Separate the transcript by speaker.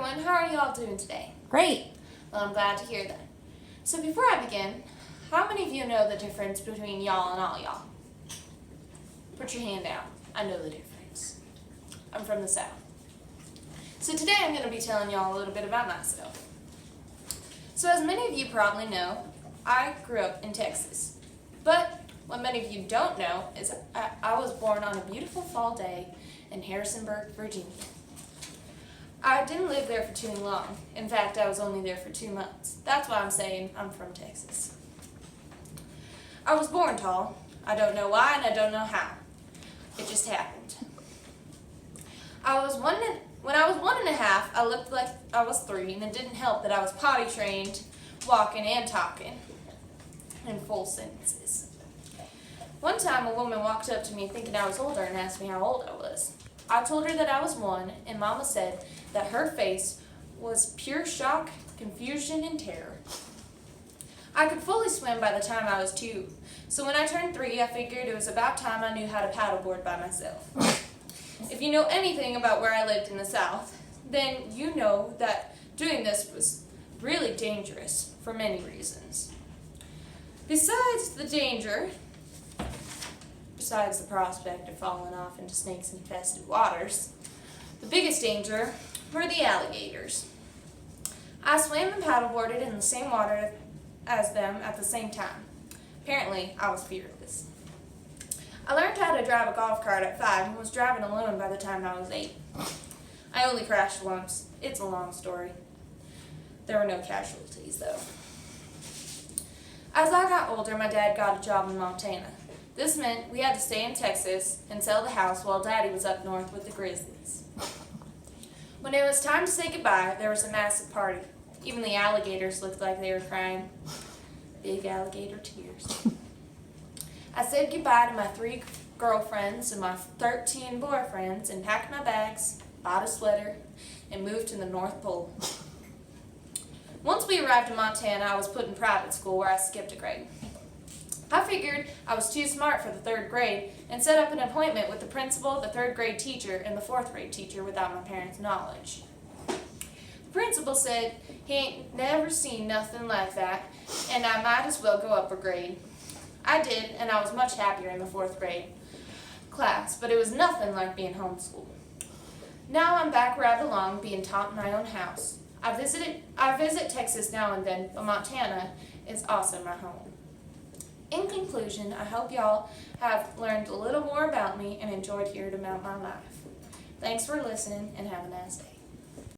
Speaker 1: everyone, how are you all doing today?
Speaker 2: Great.
Speaker 1: Well, I'm glad to hear that. So before I begin, how many of you know the difference between y'all and all y'all? Put your hand down. I know the difference. I'm from the South. So today I'm going to be telling y'all a little bit about myself. So as many of you probably know, I grew up in Texas. But what many of you don't know is I was born on a beautiful fall day in Harrisonburg, Virginia. I didn't live there for too long. In fact, I was only there for 2 months. That's why I'm saying I'm from Texas. I was born tall. I don't know why and I don't know how. It just happened. When I was 1.5, I looked like I was 3, and it didn't help that I was potty trained, walking and talking in full sentences. One time a woman walked up to me thinking I was older and asked me how old I was. I told her that I was 1, and Mama said that her face was pure shock, confusion, and terror. I could fully swim by the time I was 2, so when I turned 3, I figured it was about time I knew how to paddleboard by myself. If you know anything about where I lived in the South, then you know that doing this was really dangerous for many reasons. Besides the prospect of falling off into snakes-infested waters, the biggest danger were the alligators. I swam and paddleboarded in the same water as them at the same time. Apparently, I was fearless. I learned how to drive a golf cart at 5 and was driving alone by the time I was 8. I only crashed once. It's a long story. There were no casualties, though. As I got older, my dad got a job in Montana. This meant we had to stay in Texas and sell the house while Daddy was up north with the Grizzlies. When it was time to say goodbye, there was a massive party. Even the alligators looked like they were crying. Big alligator tears. I said goodbye to my 3 girlfriends and my 13 boyfriends and packed my bags, bought a sweater, and moved to the North Pole. Once we arrived in Montana, I was put in private school where I skipped a grade. I figured I was too smart for the 3rd grade and set up an appointment with the principal, the 3rd grade teacher, and the 4th grade teacher without my parents' knowledge. The principal said he ain't never seen nothing like that and I might as well go up a grade. I did, and I was much happier in the 4th grade class, but it was nothing like being homeschooled. Now I'm back where I belong, being taught in my own house. I visit Texas now and then, but Montana is also my home. In conclusion, I hope y'all have learned a little more about me and enjoyed hearing about my life. Thanks for listening, and have a nice day.